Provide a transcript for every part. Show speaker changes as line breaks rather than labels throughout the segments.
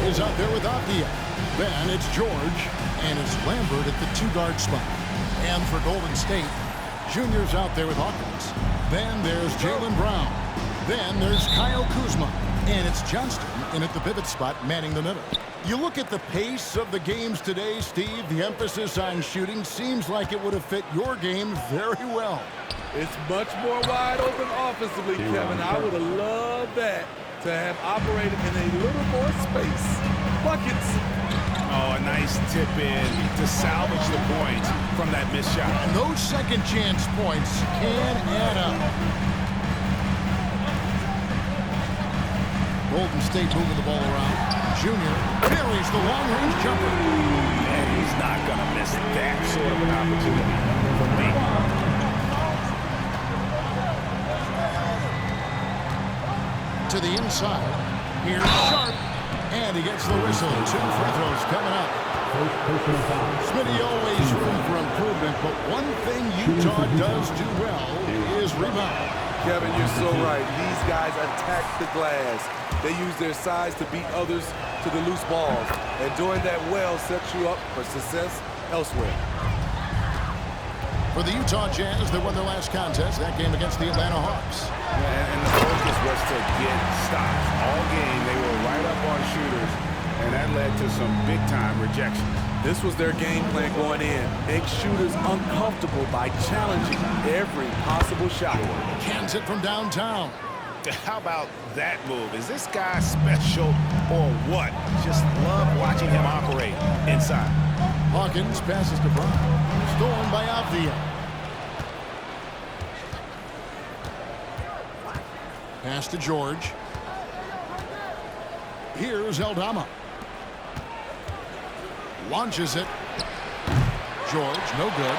is out there with Avdia. Then it's George, and it's Lambert at the 2-guard spot. And for Golden State, Junior's out there with Hawkins. Then there's Jaylen Brown. Then there's Kyle Kuzma. And it's Johnston in at the pivot spot, manning the middle. You look at the pace of the games today, Steve, the emphasis on shooting seems like it would have fit your game very well.
It's much more wide open offensively, Kevin. I would have loved that to have operated in a little more space. Buckets.
Oh, a nice tip in to salvage the points from that missed shot.
And those second chance points can add up. Golden State moving the ball around. Junior carries the long-range jumper.
And he's not going to miss that sort of an opportunity for me.
To the inside. Here's Sharp. And he gets the whistle. 2 free throws coming up. Smitty always room for improvement, but one thing Utah does do well is rebound.
Kevin, you're so right. These guys attack the glass. They use their size to beat others to the loose balls. And doing that well sets you up for success elsewhere.
For the Utah Jazz, they won their last contest, that game against the Atlanta Hawks.
And the focus was to get stops. All game, they were right up on shooters, and that led to some big-time rejections.
This was their game plan going in. Make shooters uncomfortable by challenging every possible shot.
Cans it from downtown.
How about that move? Is this guy special or what? Just love watching him operate inside.
Hawkins passes to Brown. Stolen by Avdia. Pass to George. Here's Aldama. Launches it. George, no good.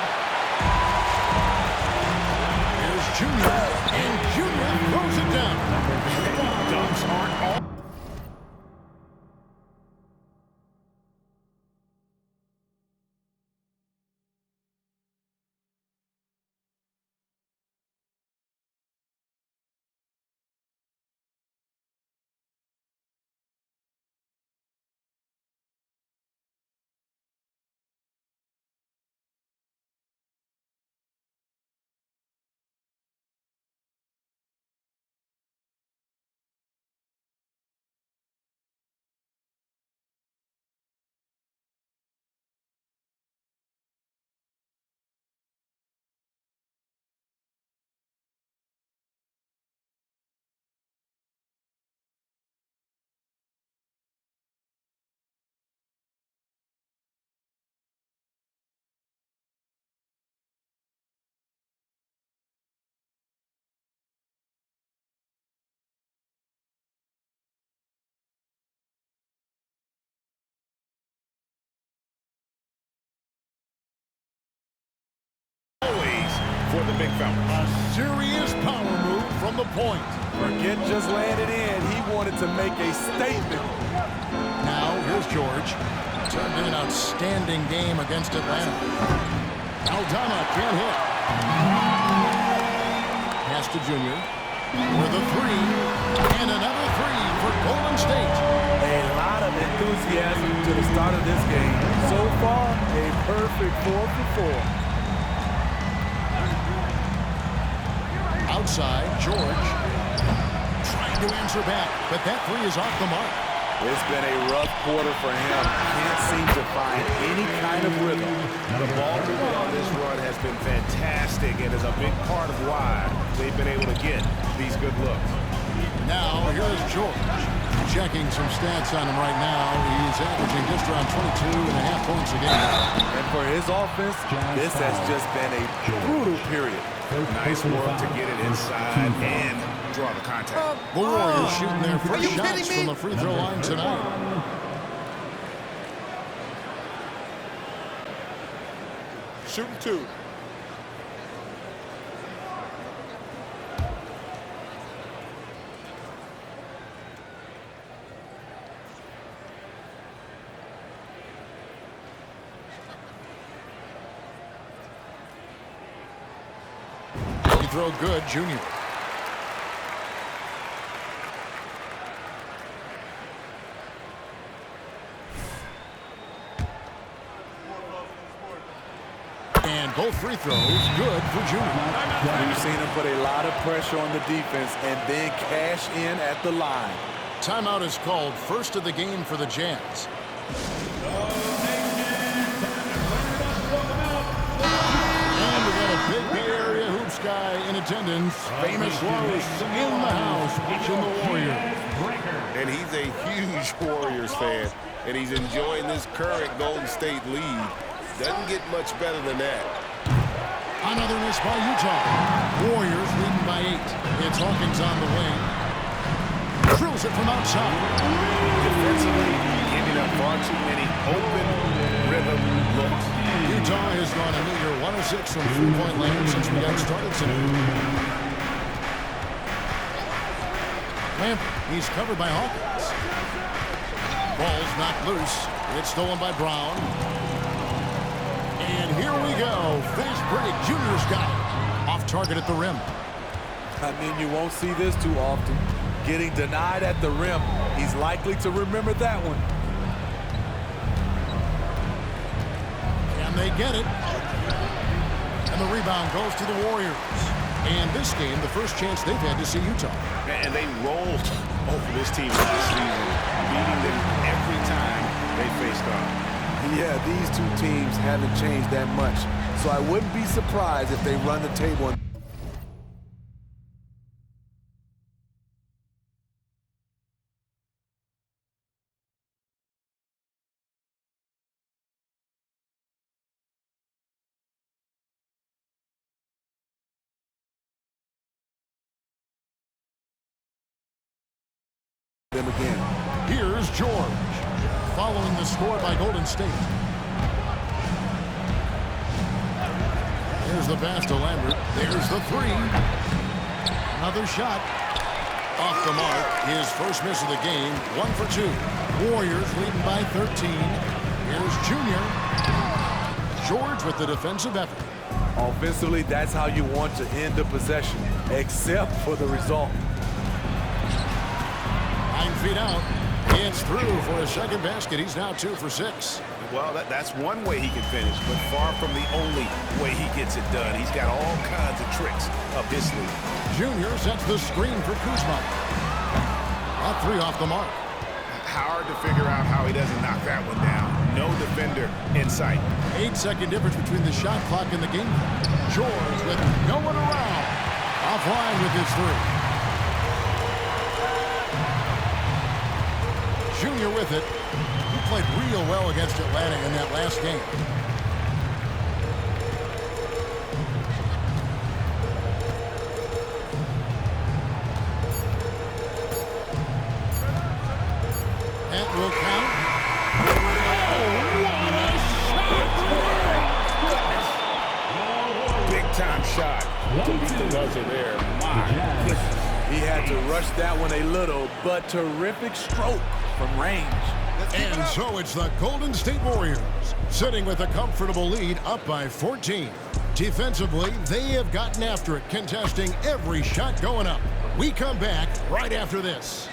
Here's Junior. And Junior throws it down.
Dunks aren't all. For the big fella.
A serious power move from the point.
Forget just landed in. He wanted to make a statement.
Now, here's George. Turned in an outstanding game against Atlanta. Aldama can't hit. Pass to Junior. With a 3. And another 3 for Golden State.
A lot of enthusiasm to the start of this game. So far, a perfect 4 for 4.
Outside, George trying to answer back, but that 3 is off the mark.
It's been a rough quarter for him. Can't seem to find any kind of rhythm.
The ball movement on this run has been fantastic and is a big part of why they've been able to get these good looks.
Now, here's George. Checking some stats on him right now. He's averaging just around 22.5 points a game.
And for his offense, this has just been a brutal period.
Nice work to get it inside and draw the contact.
The Warriors shooting their first shots from the free throw line tonight.
Shooting 2.
Throw good, Junior. And both free throws good for Junior.
We've seen him put a lot of pressure on the defense and then cash in at the line.
Timeout is called, first of the game for the Jazz. And we got a big Bay Area hoops guy in attendance. Famous Los in the house watching the Warriors.
And he's a huge Warriors fan, and he's enjoying this current Golden State lead. Doesn't get much better than that.
Another miss by Utah. Warriors leading by 8. It's Hawkins on the wing. Drills it from outside.
Defensively, giving up far too many open rhythm looks.
Utah has gone a meager 1 of 6 from three-point land since we got started tonight. Lambert, he's covered by Hawkins. Ball's knocked loose. It's stolen by Brown. And here we go. Fast break. Junior's got it. Off target at the rim.
I mean, you won't see this too often. Getting denied at the rim. He's likely to remember that one.
And they get it. And the rebound goes to the Warriors. And this game, the first chance they've had to see Utah.
And they rolled over this team last season, beating them every time they faced off.
Yeah, these two teams haven't changed that much. So I wouldn't be surprised if they run the table. Them again.
Here's George, following the score by Golden State. There's the pass to Lambert. There's the three. Another shot. Off the mark. His first miss of the game. 1 for 2. Warriors leading by 13. Here's Junior. George with the defensive effort.
Offensively, that's how you want to end the possession, except for the result.
9 feet out. It's through for a second basket. He's now 2 for 6.
Well, that's one way he can finish, but far from the only way he gets it done. He's got all kinds of tricks up his sleeve.
Junior sets the screen for Kuzma. A 3 off the mark.
Hard to figure out how he doesn't knock that one down. No defender in sight.
8-second difference between the shot clock and the game clock. George with no one around. Offline with his 3. Junior with it. He played real well against Atlanta in that last game. That will count.
Oh, what a shot! Big time shot to beat the buzzer there. My goodness.
He had to rush that one a little, but terrific stroke from range.
And so it's the Golden State Warriors sitting with a comfortable lead up by 14. Defensively, they have gotten after it, contesting every shot going up. We come back right after this.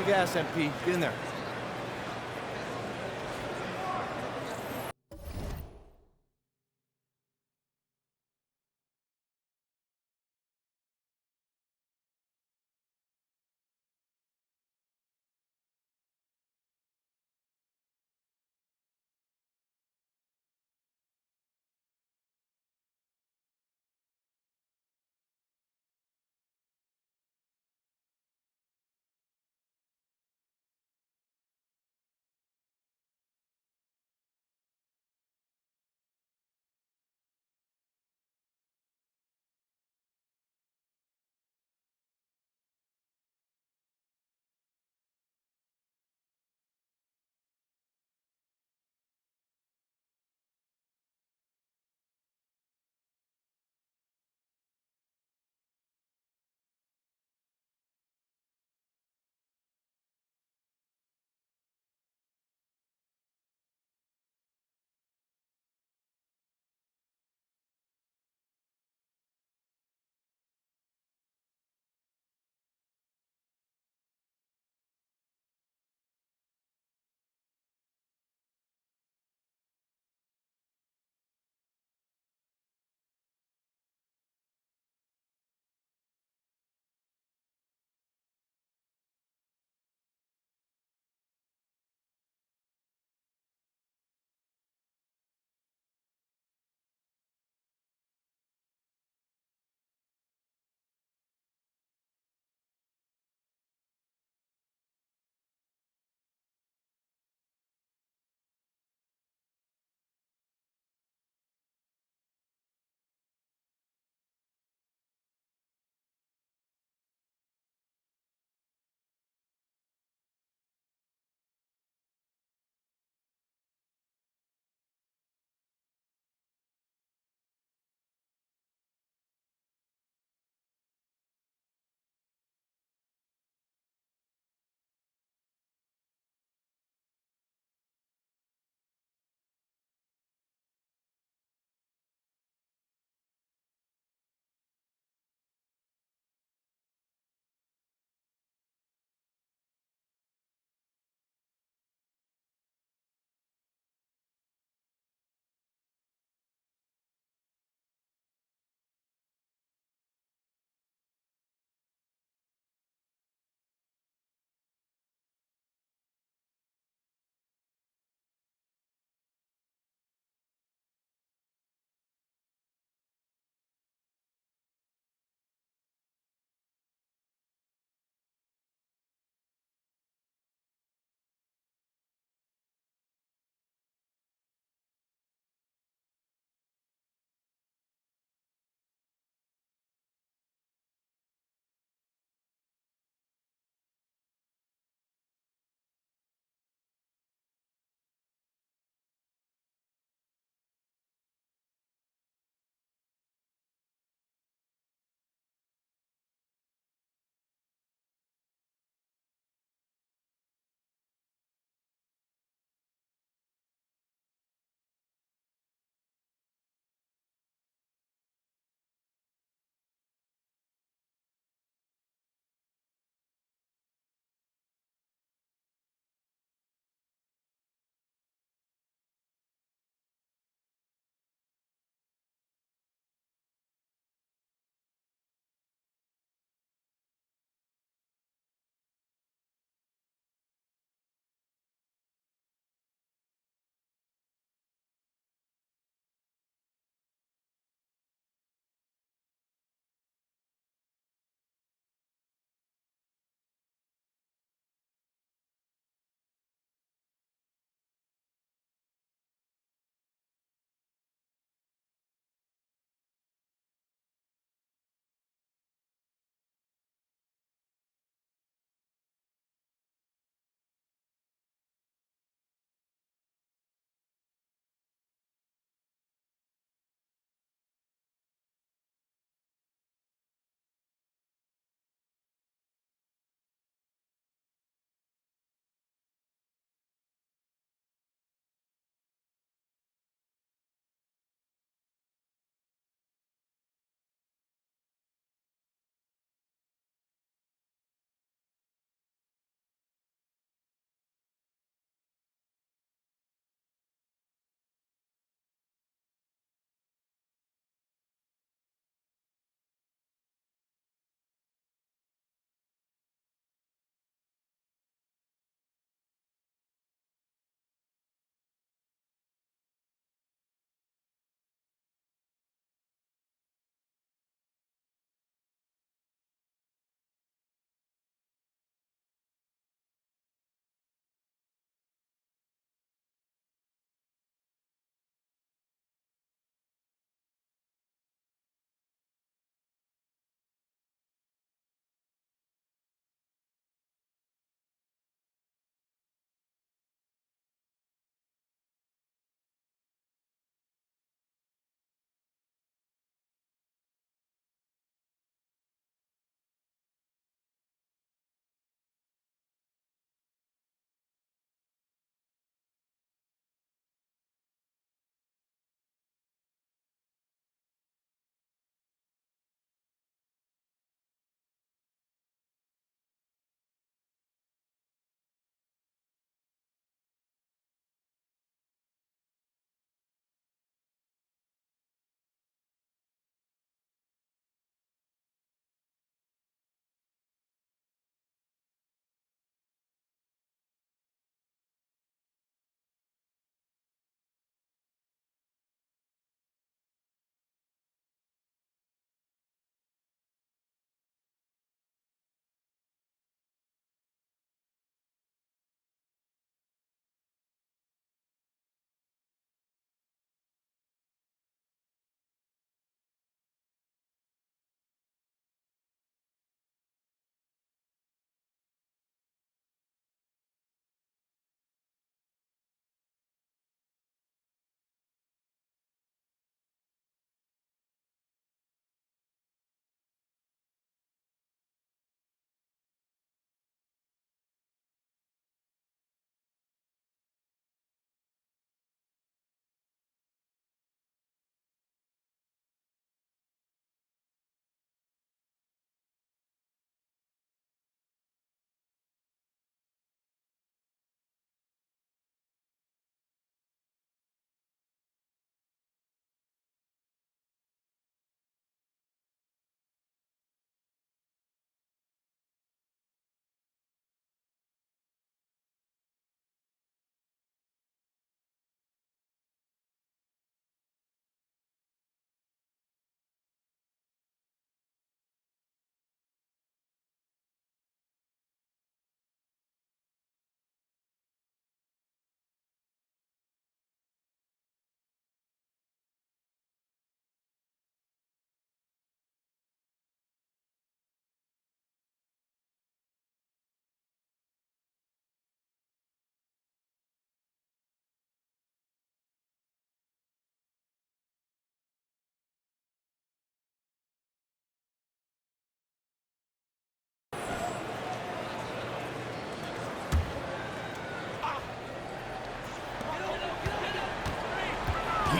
Gas, MP. Get in there.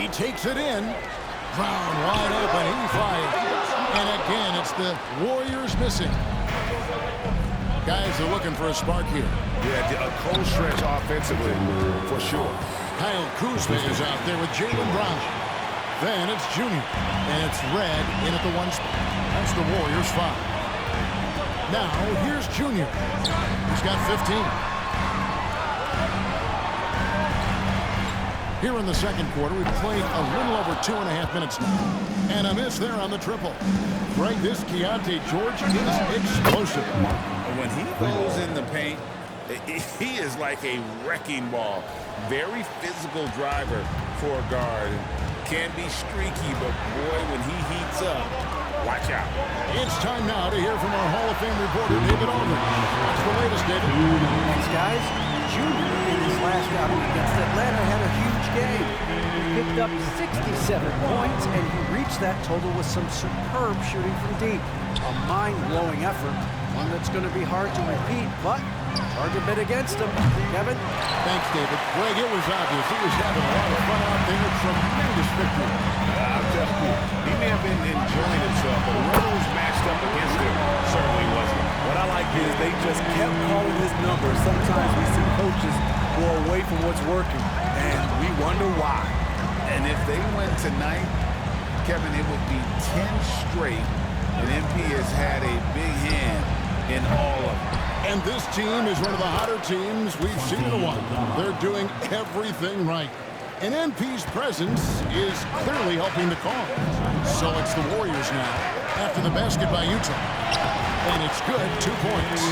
He takes it in. Brown wide open. He fires. And again, it's the Warriors missing. Guys are looking for a spark here.
Yeah, a cold stretch offensively, for sure.
Kyle Kuzma is out there with Jaylen Brown. Then it's Junior. And it's Red in at the 1 spot. That's the Warriors' foul. Now, here's Junior. He's got 15. Here in the second quarter, we've played a little over 2.5 minutes now. And a miss there on the triple. Greg, this Keontae George is explosive.
When he goes in the paint, he is like a wrecking ball. Very physical driver for a guard. Can be streaky, but boy, when he heats up, watch out.
It's time now to hear from our Hall of Fame reporter, David Aldridge. What's the latest, David?
Thanks, guys. Junior in his last outing against Atlanta had a huge game. He picked up 67 points, and he reached that total with some superb shooting from deep. A mind-blowing effort, one that's going to be hard to repeat, but hard to bet against him. Kevin?
Thanks, David. Greg, it was obvious. He was having a lot of fun out there. Tremendous victory.
I'll tell you, he may have been enjoying himself, but whoever was matched up against him certainly wasn't.
What I like is they just kept calling his number. Sometimes we see coaches go away from what's working, and we wonder why.
And if they win tonight, Kevin, it would be 10 straight, and MP has had a big hand in all of them.
And this team is one of the hotter teams we've seen in a while. They're doing everything right. And MP's presence is clearly helping the cause. So it's the Warriors now after the basket by Utah. And it's good, 2 points.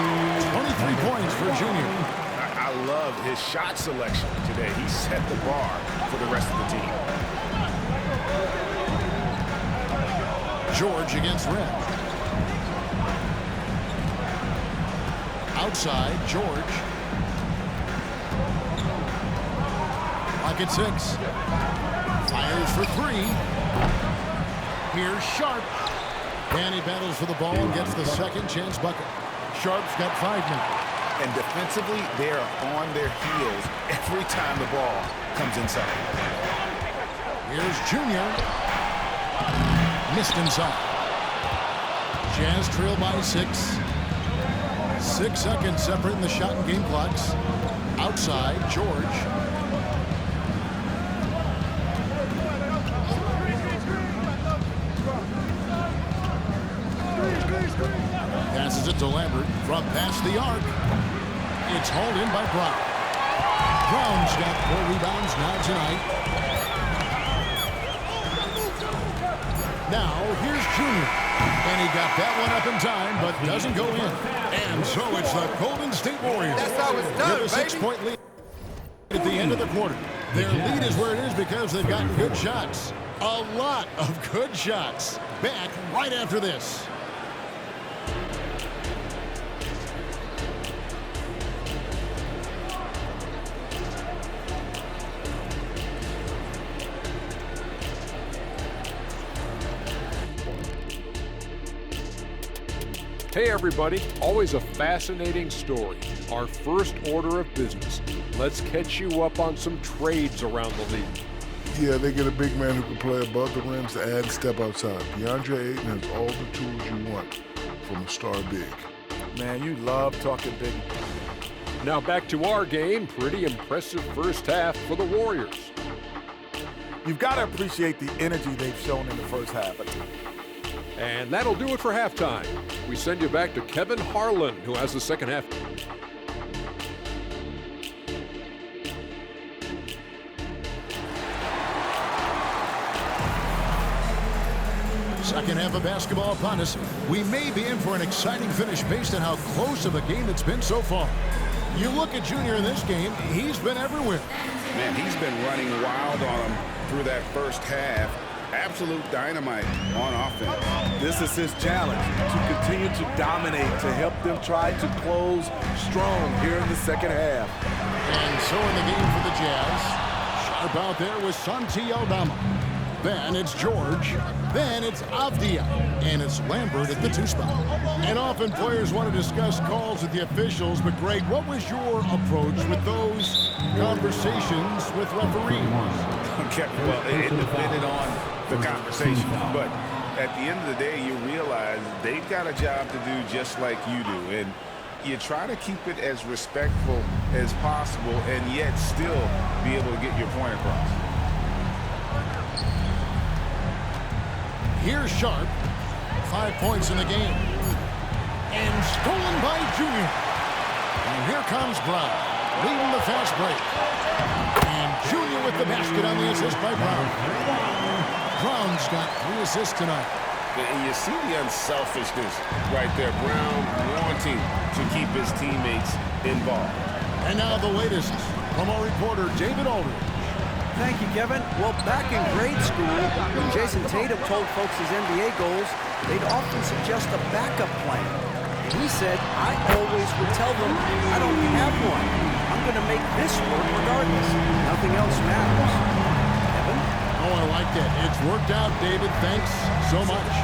23 points for Junior.
I love his shot selection today. He set the bar for the rest of the team.
George against Red. Outside, George. Clock at 6. Fires for 3. Here's Sharp. And he battles for the ball and gets the second chance bucket. Sharp's got 5 now.
And defensively, they are on their heels every time the ball comes inside.
Here's Junior. Missed inside. Jazz trail by 6. 6 seconds separating the shot and game clocks. Outside, George. Passes it to Lambert from past the arc. It's hauled in by Brown. Brown's got 4 rebounds now tonight. Now, here's Junior. And he got that one up in time, but doesn't go in. And so it's the Golden State Warriors.
That's how it's done,
with a 6-point lead at the end of the quarter. Their lead is where it is because they've gotten good shots. A lot of good shots. Back right after this.
Hey everybody, always a fascinating story. Our first order of business. Let's catch you up on some trades around the league.
Yeah, they get a big man who can play above the rims to add and step outside. DeAndre Ayton has all the tools you want from a star big.
Man, you love talking big.
Now back to our game. Pretty impressive first half for the Warriors.
You've got to appreciate the energy they've shown in the first half.
And that'll do it for halftime. We send you back to Kevin Harlan, who has the second half.
Second half of basketball upon us. We may be in for an exciting finish based on how close of a game it's been so far. You look at Junior in this game, he's been everywhere.
Man, he's been running wild on him through that first half. Absolute dynamite on offense.
This is his challenge, to continue to dominate, to help them try to close strong here in the second half.
And so in the game for the Jazz, Sharp out there with Santi Aldama. Then it's George. Then it's Avdia. And it's Lambert at the 2 spot. And often players want to discuss calls with the officials, but Greg, what was your approach with those conversations with referees?
Okay, well, it depended on the conversation. But at the end of the day, you realize they've got a job to do just like you do. And you try to keep it as respectful as possible and yet still be able to get your point across.
Here's Sharp. 5 points in the game. And stolen by Junior. And here comes Brown, leading the fast break. And Junior with the basket on the assist by Brown. Brown's got 3 assists tonight.
And you see the unselfishness right there. Brown wanting to keep his teammates involved.
And now the latest from our reporter, David Aldridge.
Thank you, Kevin. Well, back in grade school, when Jason Tatum told folks his NBA goals, they'd often suggest a backup plan. He said, I always would tell them, I don't have one. I'm going to make this work regardless. Nothing else matters. Kevin?
Oh, I like that. It's worked out, David. Thanks so much.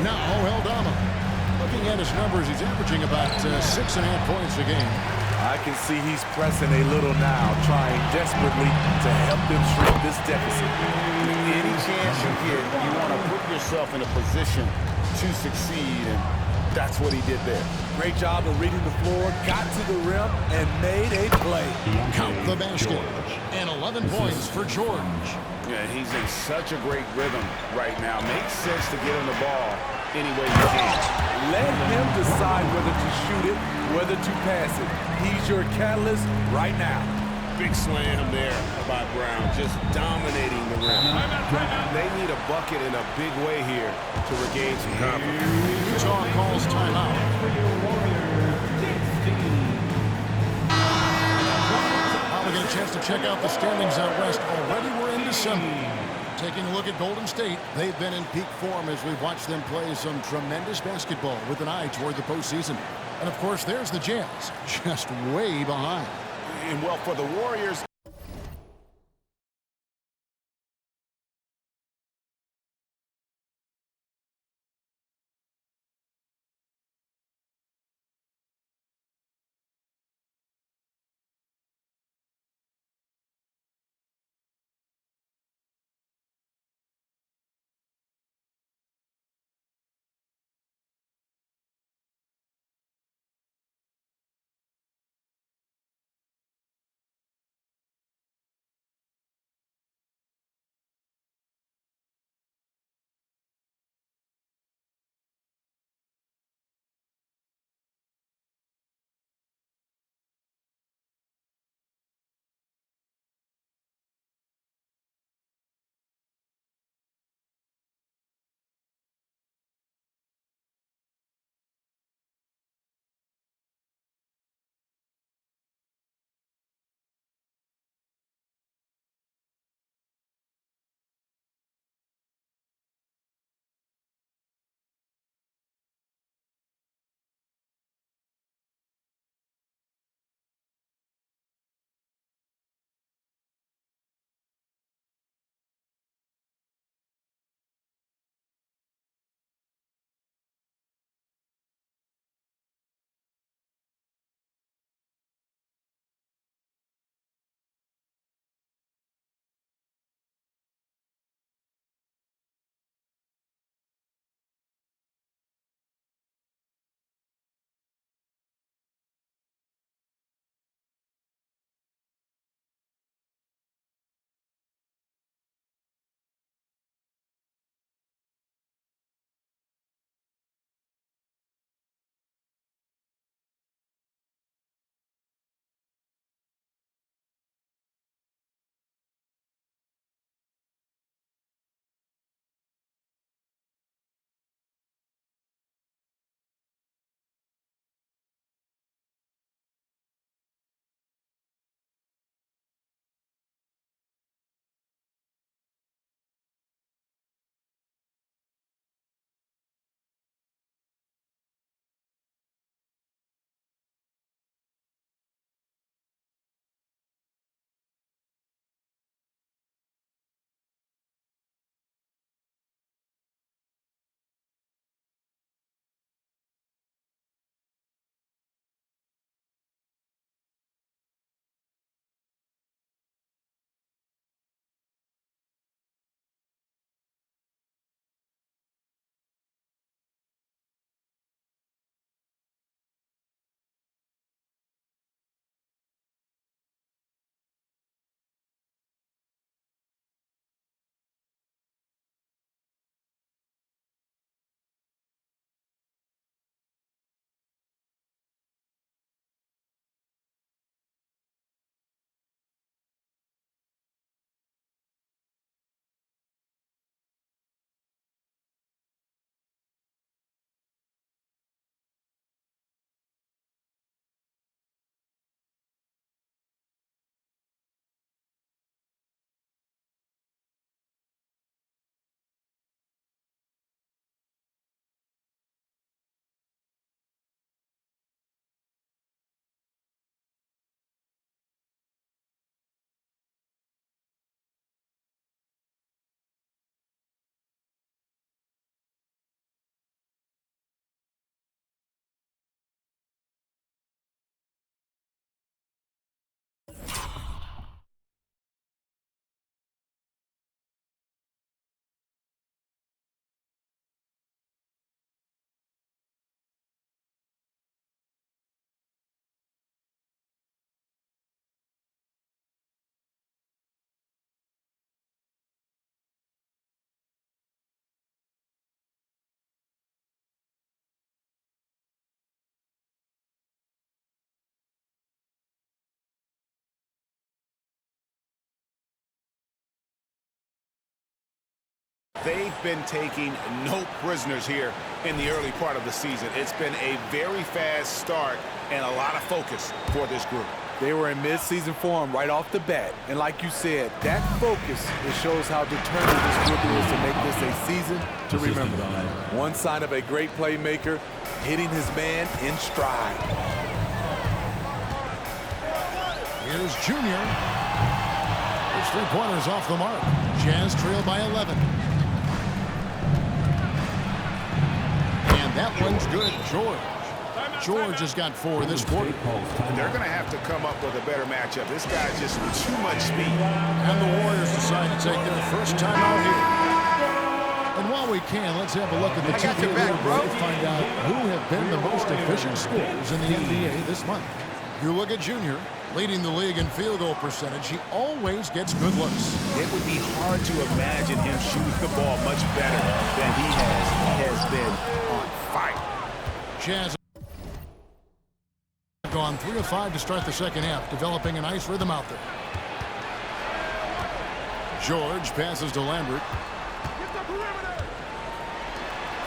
Now, Aldama. Looking at his numbers, he's averaging about 6.5 points a game.
I can see he's pressing a little now, trying desperately to help them shrink this deficit.
Any chance you get, you want to put yourself in a position to succeed, and that's what he did there.
Great job of reading the floor, got to the rim, and made a play.
Count the basket. And 11 points for George.
Yeah, he's in such a great rhythm right now. Makes sense to get him the ball any way you can.
Let him decide whether to shoot it, whether to pass it. He's your catalyst right now.
Big slam there by Brown, just dominating the rim. They need a bucket in a big way here to regain some confidence.
Utah calls timeout. Now we get a chance to check out the standings out west. Already we're in December. Taking a look at Golden State, they've been in peak form as we've watched them play some tremendous basketball with an eye toward the postseason. And, of course, there's the Jazz, just way behind.
And, well, for the Warriors, They've been taking no prisoners here in the early part of the season. It's been a very fast start and a lot of focus for this group.
They were in mid-season form right off the bat. And like you said, that focus, it shows how determined this group is to make this a season to remember. One sign of a great playmaker, hitting his man in stride.
Here's Junior. His three-pointers off the mark. Jazz trail by 11. And that one's good. George has got 4 this quarter.
They're going to have to come up with a better matchup. This guy's just too much speed.
And the Warriors decide to take their first time out here. And while we can, let's have a look at the 2K leaderboard to find out who have been the most efficient scorers in the NBA this month. You look at Junior, leading the league in field goal percentage. He always gets good looks.
It would be hard to imagine him shooting the ball much better than he has. He has been on fire.
Jazz gone 3 of 5 to start the second half, developing a nice rhythm out there. George passes to Lambert.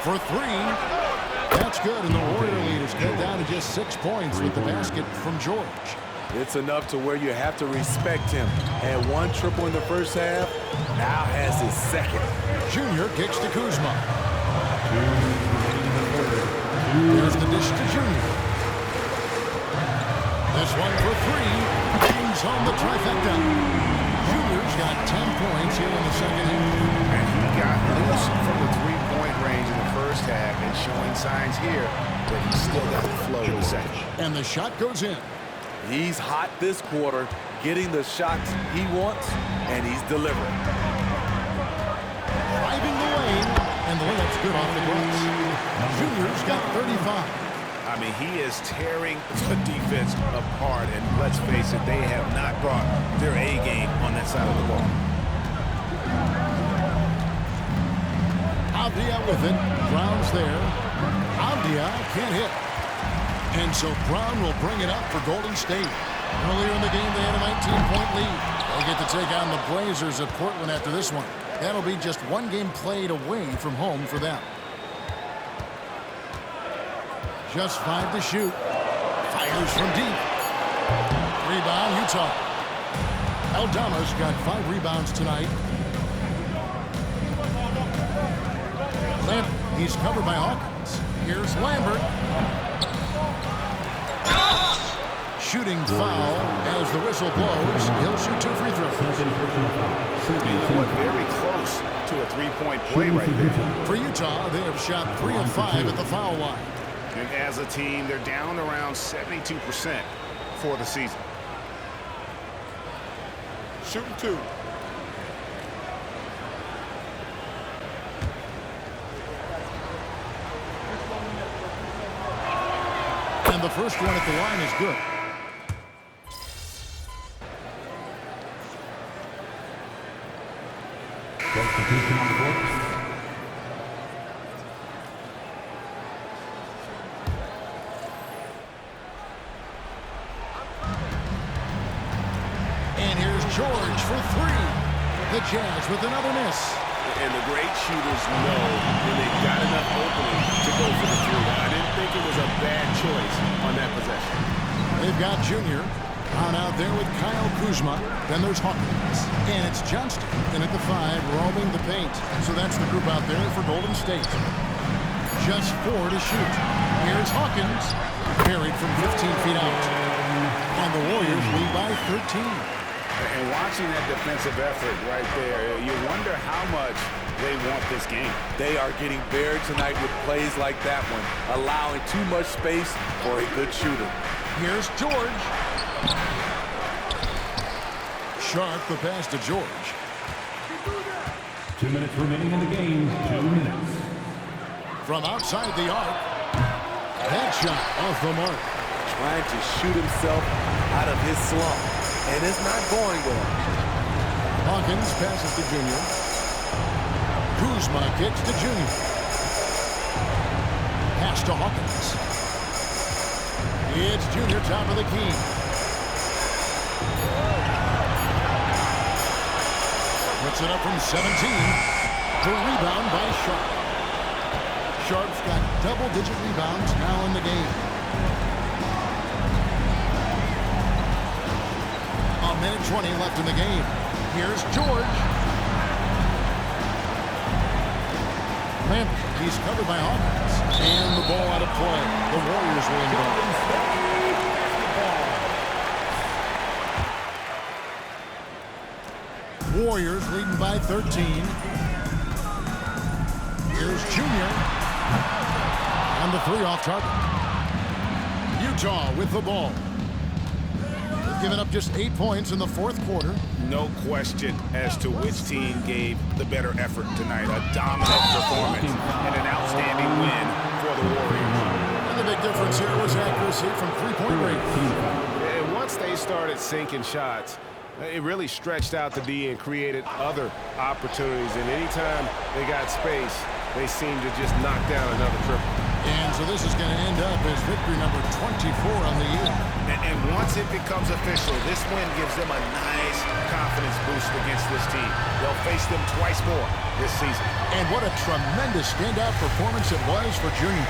For 3. That's good, and the Warrior lead is cut down to just 6 points with the basket from George.
It's enough to where you have to respect him. Had 1 triple in the first half, now has his second.
Junior kicks to Kuzma. There's the dish to Junior. This one for 3. Brings home the trifecta. Junior's got 10 points here in the second half.
And he got loose from the three-point range in the first half and showing signs here that he's still got the flow in the second.
And the shot goes in.
He's hot this quarter, getting the shots he wants, and he's delivering.
Driving the lane, and the layup's good off the glass. Junior's got 35.
I mean, he is tearing the defense apart, and let's face it, they have not brought their A game on that side of the ball.
Avdia with it. Brown's there. Avdia can't hit. And so Brown will bring it up for Golden State. Earlier in the game, they had a 19-point lead. They get to take on the Blazers at Portland after this one. That'll be just 1 game played away from home for them. Just 5 to shoot. Fires from deep. Rebound, Utah. Aldama's got 5 rebounds tonight. Lambert, he's covered by Hawkins. Here's Lambert. Shooting foul as the whistle blows. He'll shoot 2 free throws.
You know what? Very close to a three-point play right there.
For Utah, they have shot 3 of 5 at the foul line.
And as a team, they're down around 72% for the season. Shooting 2.
And the first one at the line is good.
Substitution on the court.
And here's George for 3. The Jazz with another miss.
And the great shooters know when they've got enough opening to go for the 3. I didn't think it was a bad choice on that possession.
They've got Junior on out there with Kyle Kuzma. Then there's Hawkins. And it's Johnston in at the 5, roaming the paint. So that's the group out there for Golden State. Just 4 to shoot. Here's Hawkins. Carried from 15 feet out. And the Warriors lead by 13.
And watching that defensive effort right there, you wonder how much they want this game.
They are getting buried tonight with plays like that one, allowing too much space for a good shooter.
Here's George. Sharp the pass to George.
2 minutes remaining in the game. 2 minutes.
From outside the arc. That shot off the mark.
Trying to shoot himself out of his slump. And it's not going well.
Hawkins passes to Junior. Kuzma kicks to Junior. Pass to Hawkins. It's Junior top of the key. Puts it up from 17. The rebound by Sharp. Sharp's got double-digit rebounds now in the game. A minute 20 left in the game. Here's George. Lambert, he's covered by Hawkins. And the ball out of play. The Warriors will inbound. Warriors leading by 13. Here's Junior. And the three off target. Utah with the ball. They've given up just 8 points in the fourth quarter.
No question as to which team gave the better effort tonight. A dominant performance and an outstanding win for the Warriors.
And the big difference here was accuracy from three-point range.
And once they started sinking shots, it really stretched out the D and created other opportunities. And anytime they got space, they seemed to just knock down another triple.
And so this is going to end up as victory number 24 on the year.
And once it becomes official, this win gives them a nice confidence boost against this team. They'll face them twice more this season.
And what a tremendous standout performance it was for Junior.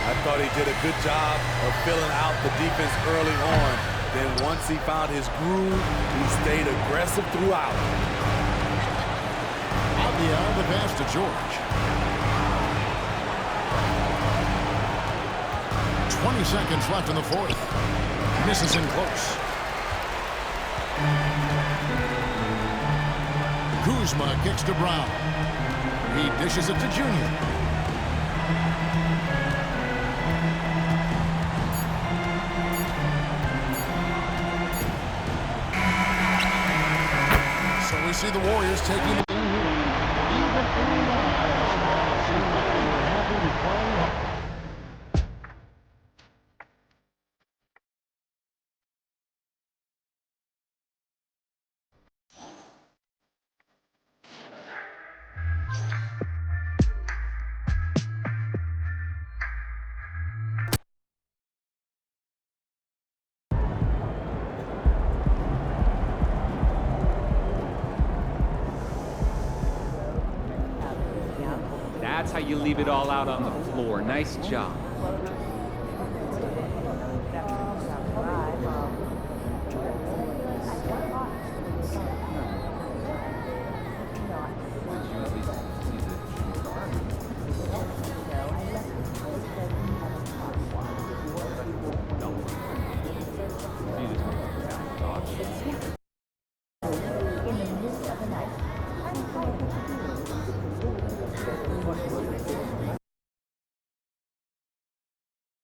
I thought he did a good job of filling out the defense early on. Then once he found his groove, he stayed aggressive throughout.
Avdia, the pass to George. 20 seconds left in the fourth. Misses in close. Kuzma kicks to Brown. He dishes it to Junior. So we see the Warriors taking the
That's how you leave it all out on the floor. Nice job.